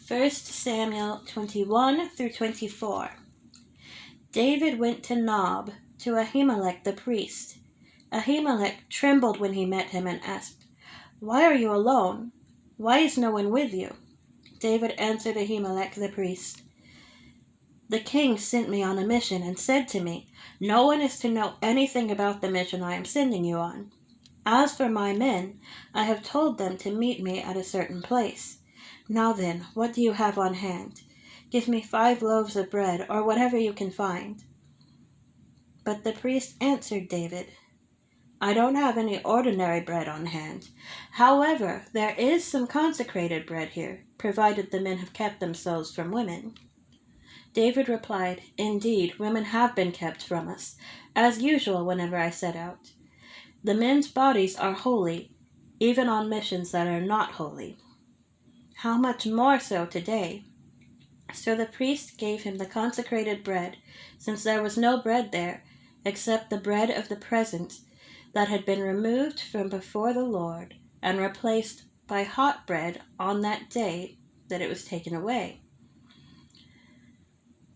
1 Samuel 21 through 24. David went to Nob, to Ahimelech the priest. Ahimelech trembled when he met him and asked, "Why are you alone? Why is no one with you?" David answered Ahimelech the priest, "The king sent me on a mission and said to me, 'No one is to know anything about the mission I am sending you on.' As for my men, I have told them to meet me at a certain place. Now then, what do you have on hand? Give me 5 loaves of bread, or whatever you can find." But the priest answered David, "I don't have any ordinary bread on hand. However, there is some consecrated bread here, provided the men have kept themselves from women." David replied, "Indeed, women have been kept from us, as usual whenever I set out. The men's bodies are holy, even on missions that are not holy. How much more so today?" So the priest gave him the consecrated bread, since there was no bread there, except the bread of the presence that had been removed from before the Lord, and replaced by hot bread on that day that it was taken away.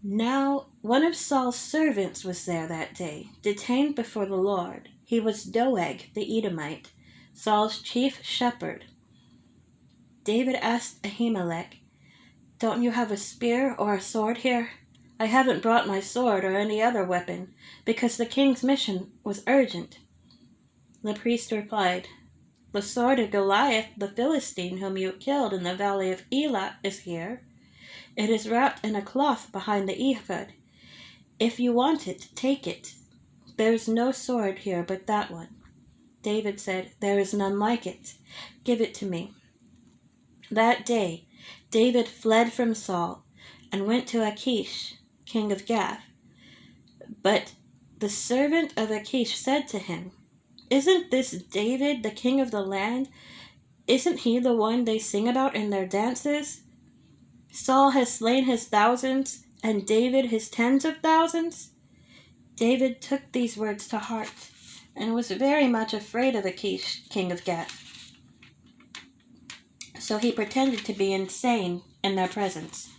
Now, one of Saul's servants was there that day, detained before the Lord. He was Doeg the Edomite, Saul's chief shepherd. David asked Ahimelech, "Don't you have a spear or a sword here? I haven't brought my sword or any other weapon, because the king's mission was urgent." The priest replied, "The sword of Goliath the Philistine, whom you killed in the valley of Elah, is here. It is wrapped in a cloth behind the ephod. If you want it, take it. There is no sword here but that one." David said, "There is none like it. Give it to me." That day, David fled from Saul and went to Achish, king of Gath. But the servant of Achish said to him, "Isn't this David, the king of the land? Isn't he the one they sing about in their dances? Saul has slain his thousands, and David his tens of thousands." David took these words to heart and was very much afraid of Achish, king of Gath. So he pretended to be insane in their presence.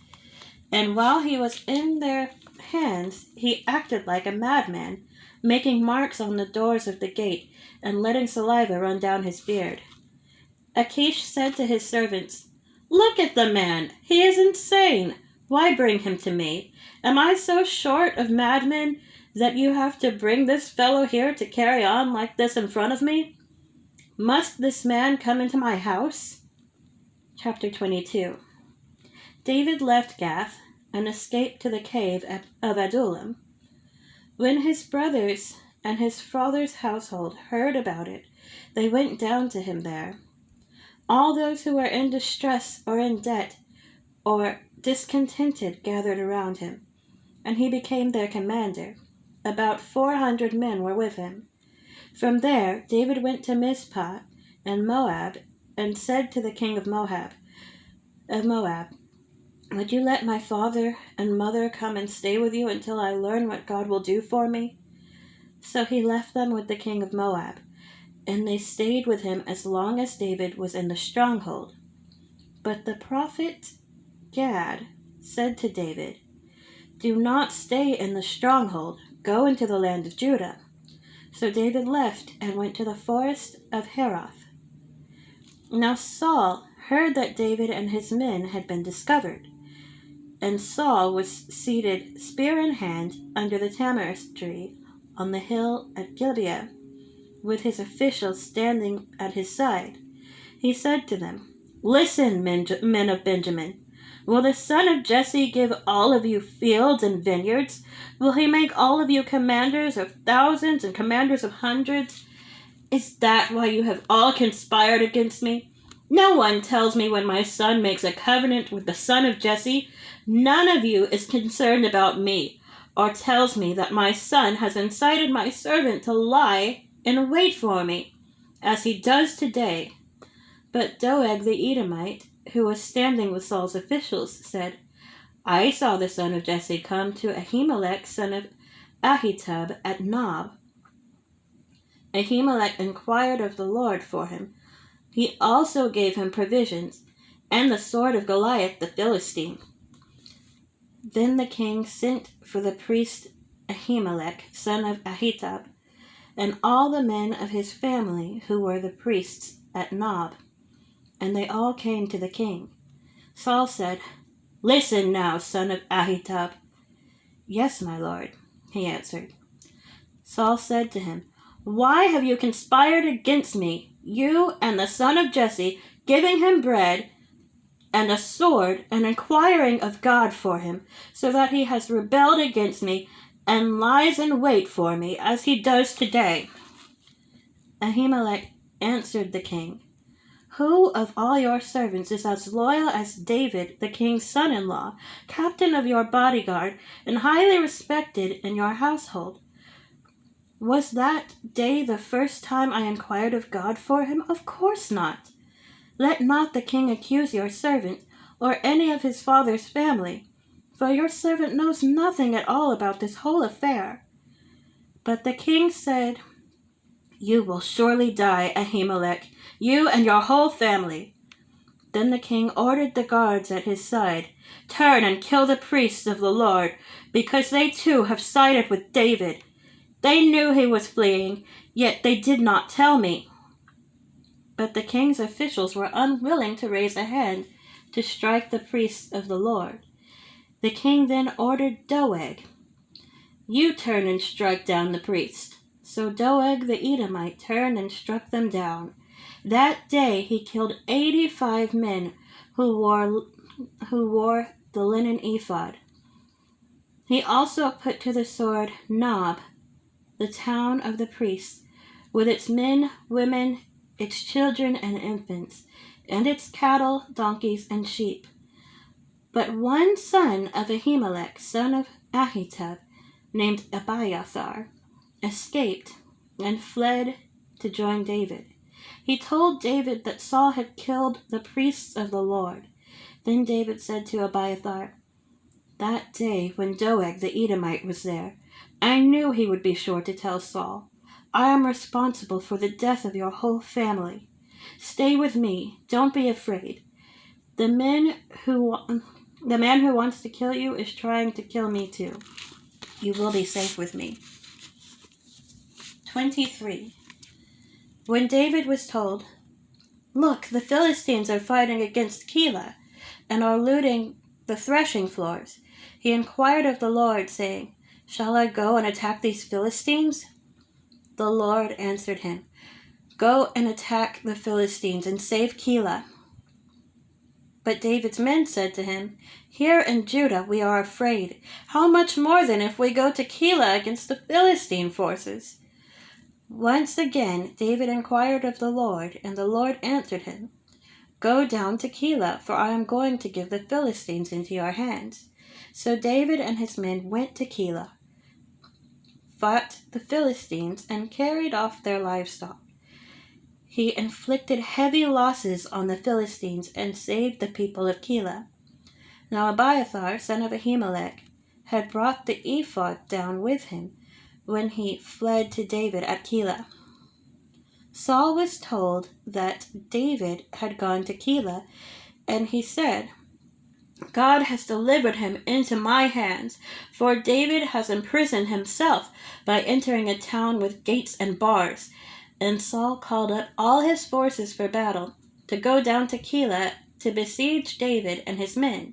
And while he was in their hands, he acted like a madman, making marks on the doors of the gate and letting saliva run down his beard. Achish said to his servants, "Look at the man! He is insane! Why bring him to me? Am I so short of madmen that you have to bring this fellow here to carry on like this in front of me? Must this man come into my house?" Chapter 22. David left Gath and escaped to the cave of Adullam. When his brothers and his father's household heard about it, they went down to him there. All those who were in distress or in debt or discontented gathered around him, and he became their commander. About 400 men were with him. From there, David went to Mizpah and Moab and said to the king of Moab, "Would you let my father and mother come and stay with you until I learn what God will do for me?" So he left them with the king of Moab, and they stayed with him as long as David was in the stronghold. But the prophet Gad said to David, "Do not stay in the stronghold. Go into the land of Judah." So David left and went to the forest of Heroth. Now Saul heard that David and his men had been discovered, and Saul was seated spear in hand under the tamarisk tree on the hill at Gibeah, with his officials standing at his side. He said to them, "Listen, men of Benjamin. Will the son of Jesse give all of you fields and vineyards? Will he make all of you commanders of thousands and commanders of hundreds? Is that why you have all conspired against me? No one tells me when my son makes a covenant with the son of Jesse. None of you is concerned about me, or tells me that my son has incited my servant to lie and wait for me, as he does today." But Doeg the Edomite, who was standing with Saul's officials, said, "I saw the son of Jesse come to Ahimelech, son of Ahitub, at Nob." Ahimelech inquired of the Lord for him. He also gave him provisions, and the sword of Goliath the Philistine. Then the king sent for the priest Ahimelech, son of Ahitub, and all the men of his family who were the priests at Nob, and they all came to the king. Saul said, "Listen now, son of Ahitub." "Yes, my lord," he answered. Saul said to him, "Why have you conspired against me, you and the son of Jesse, giving him bread and a sword, and inquiring of God for him, so that he has rebelled against me and lies in wait for me, as he does today?" Ahimelech answered the king, "Who of all your servants is as loyal as David, the king's son-in-law, captain of your bodyguard, and highly respected in your household? Was that day the first time I inquired of God for him? Of course not. Let not the king accuse your servant, or any of his father's family, for your servant knows nothing at all about this whole affair." But the king said, "You will surely die, Ahimelech, you and your whole family." Then the king ordered the guards at his side, "Turn and kill the priests of the Lord, because they too have sided with David. They knew he was fleeing, yet they did not tell me." But the king's officials were unwilling to raise a hand to strike the priests of the Lord. The king then ordered Doeg, "You turn and strike down the priest." So Doeg the Edomite turned and struck them down. That day he killed 85 men who wore the linen ephod. He also put to the sword Nob, the town of the priests, with its men, women, its children and infants, and its cattle, donkeys, and sheep. But one son of Ahimelech, son of Ahitub, named Abiathar, escaped and fled to join David. He told David that Saul had killed the priests of the Lord. Then David said to Abiathar, "That day when Doeg the Edomite was there, I knew he would be sure to tell Saul. I am responsible for the death of your whole family. Stay with me. Don't be afraid. The man who wants to kill you is trying to kill me too. You will be safe with me." 23. When David was told, "Look, the Philistines are fighting against Keilah and are looting the threshing floors," he inquired of the Lord, saying, "Shall I go and attack these Philistines?" The Lord answered him, "Go and attack the Philistines and save Keilah." But David's men said to him, "Here in Judah we are afraid. How much more then if we go to Keilah against the Philistine forces?" Once again David inquired of the Lord, and the Lord answered him, "Go down to Keilah, for I am going to give the Philistines into your hands." So David and his men went to Keilah, fought the Philistines, and carried off their livestock. He inflicted heavy losses on the Philistines and saved the people of Keilah. Now Abiathar, son of Ahimelech, had brought the ephod down with him when he fled to David at Keilah. Saul was told that David had gone to Keilah, and he said, "God has delivered him into my hands, for David has imprisoned himself by entering a town with gates and bars." And Saul called up all his forces for battle, to go down to Keilah to besiege David and his men.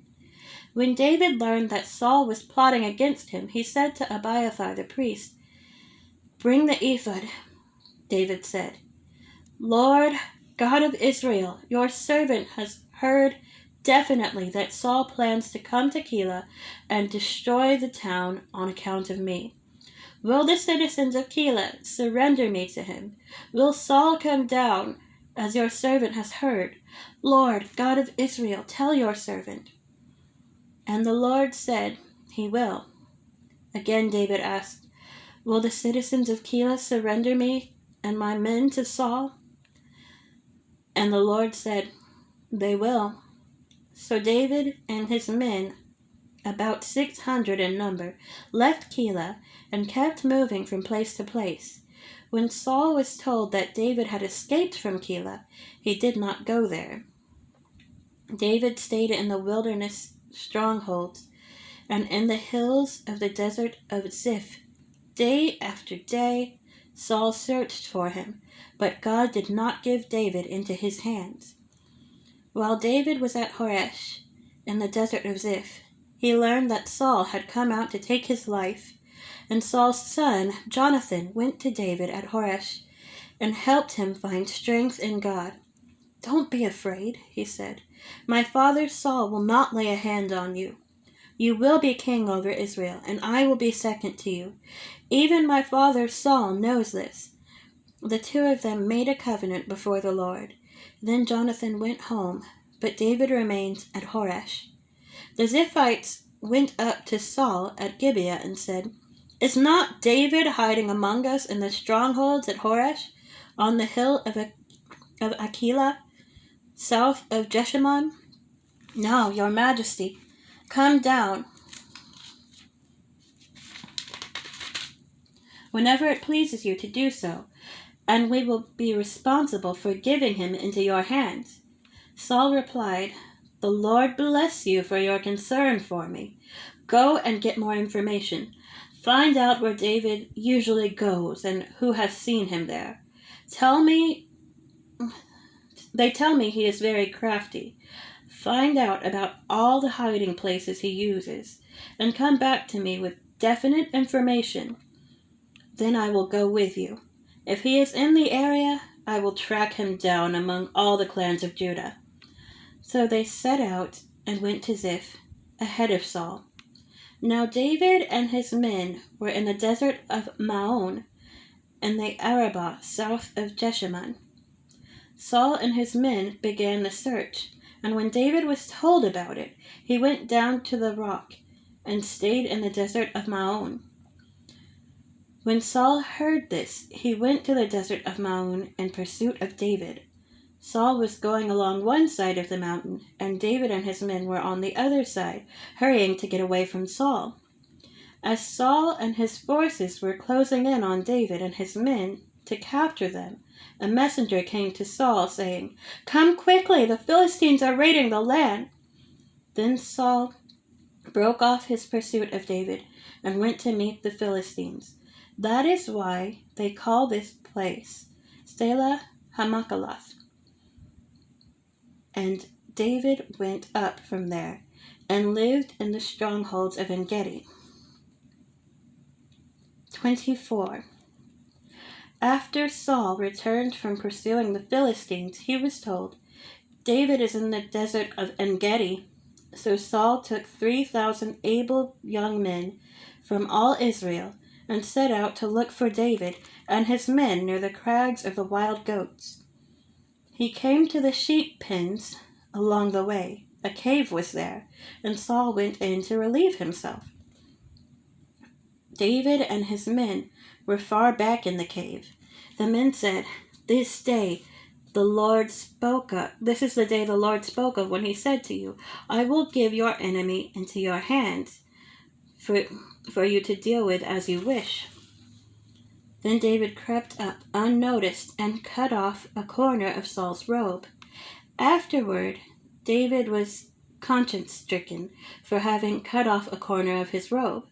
When David learned that Saul was plotting against him, he said to Abiathar the priest, "Bring the ephod." David said, "Lord, God of Israel, your servant has heard definitely that Saul plans to come to Keilah and destroy the town on account of me. Will the citizens of Keilah surrender me to him? Will Saul come down, as your servant has heard? Lord, God of Israel, tell your servant." And the Lord said, "He will." Again David asked, "Will the citizens of Keilah surrender me and my men to Saul?" And the Lord said, "They will." So David and his men, about 600 in number, left Keilah and kept moving from place to place. When Saul was told that David had escaped from Keilah, he did not go there. David stayed in the wilderness strongholds and in the hills of the desert of Ziph. Day after day, Saul searched for him, but God did not give David into his hands. While David was at Horesh, in the desert of Ziph, he learned that Saul had come out to take his life, and Saul's son, Jonathan, went to David at Horesh and helped him find strength in God. "Don't be afraid," he said. "My father Saul will not lay a hand on you. You will be king over Israel, and I will be second to you. Even my father Saul knows this." The two of them made a covenant before the Lord. Then Jonathan went home, but David remained at Horesh. The Ziphites went up to Saul at Gibeah and said, "Is not David hiding among us in the strongholds at Horesh, on the hill of Achilah, south of Jeshimon?" "No, your majesty. Come down whenever it pleases you to do so, and we will be responsible for giving him into your hands." Saul replied, "The Lord bless you for your concern for me. Go and get more information. Find out where David usually goes and who has seen him there. They tell me he is very crafty. Find out about all the hiding places he uses, and come back to me with definite information. Then I will go with you. If he is in the area, I will track him down among all the clans of Judah." So they set out and went to Ziph, ahead of Saul. Now David and his men were in the desert of Maon, in the Arabah south of Jeshimon. Saul and his men began the search, and when David was told about it, he went down to the rock and stayed in the desert of Maon. When Saul heard this, he went to the desert of Maon in pursuit of David. Saul was going along one side of the mountain, and David and his men were on the other side, hurrying to get away from Saul. As Saul and his forces were closing in on David and his men to capture them, a messenger came to Saul, saying, "Come quickly, the Philistines are raiding the land." Then Saul broke off his pursuit of David and went to meet the Philistines. That is why they call this place Sela Hamakalath. And David went up from there and lived in the strongholds of En-gedi. 24. After Saul returned from pursuing the Philistines, he was told, "David is in the desert of En-gedi." So Saul took 3,000 able young men from all Israel and set out to look for David and his men near the crags of the wild goats. He came to the sheep pens along the way. A cave was there, and Saul went in to relieve himself. David and his men were far back in the cave. The men said, This is the day the Lord spoke of when he said to you, I will give your enemy into your hands for you to deal with as you wish." Then David crept up unnoticed and cut off a corner of Saul's robe. Afterward, David was conscience-stricken for having cut off a corner of his robe.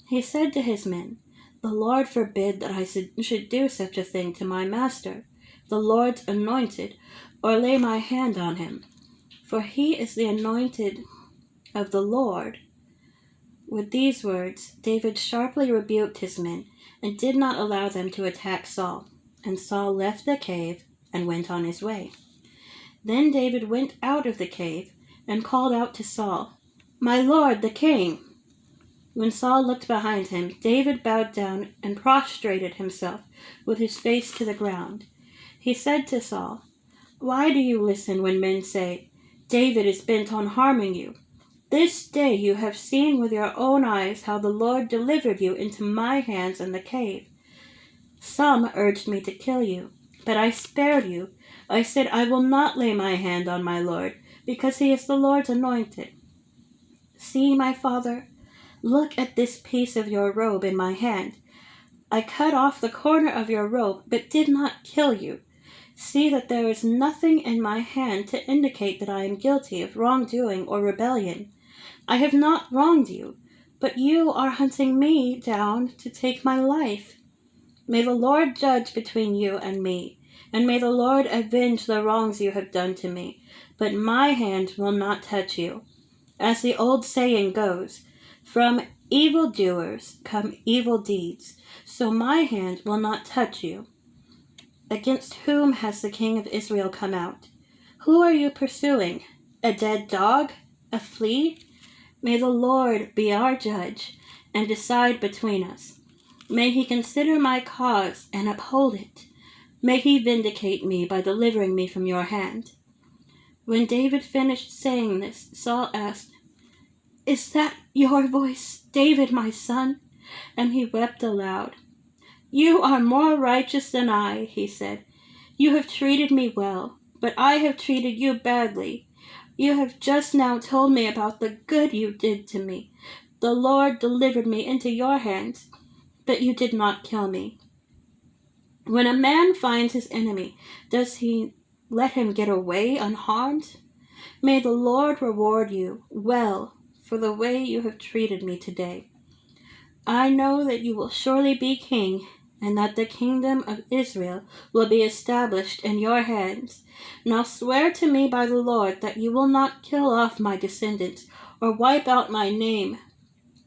He said to his men, "The Lord forbid that I should do such a thing to my master, the Lord's anointed, or lay my hand on him, for he is the anointed of the Lord." With these words, David sharply rebuked his men and did not allow them to attack Saul. And Saul left the cave and went on his way. Then David went out of the cave and called out to Saul, "My lord, the king!" When Saul looked behind him, David bowed down and prostrated himself with his face to the ground. He said to Saul, "Why do you listen when men say, 'David is bent on harming you'? This day you have seen with your own eyes how the Lord delivered you into my hands in the cave. Some urged me to kill you, but I spared you. I said, I will not lay my hand on my Lord, because he is the Lord's anointed. See, my father, look at this piece of your robe in my hand. I cut off the corner of your robe, but did not kill you. See that there is nothing in my hand to indicate that I am guilty of wrongdoing or rebellion. I have not wronged you, but you are hunting me down to take my life. May the Lord judge between you and me, and may the Lord avenge the wrongs you have done to me, but my hand will not touch you. As the old saying goes, from evildoers come evil deeds, so my hand will not touch you. Against whom has the king of Israel come out? Who are you pursuing? A dead dog? A flea? May the Lord be our judge and decide between us. May he consider my cause and uphold it. May he vindicate me by delivering me from your hand. When David finished saying this, Saul asked, Is that your voice, David, my son? And he wept aloud. You are more righteous than I, he said. You have treated me well, but I have treated you badly. You have just now told me about the good you did to me. The Lord delivered me into your hands, but you did not kill me. When a man finds his enemy, does he let him get away unharmed? May the Lord reward you well for the way you have treated me today. I know that you will surely be king, and that the kingdom of Israel will be established in your hands. Now swear to me by the Lord that you will not kill off my descendants, or wipe out my name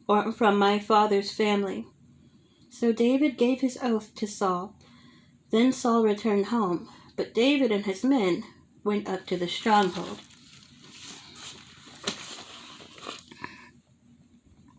or from my father's family. So David gave his oath to Saul. Then Saul returned home, but David and his men went up to the stronghold.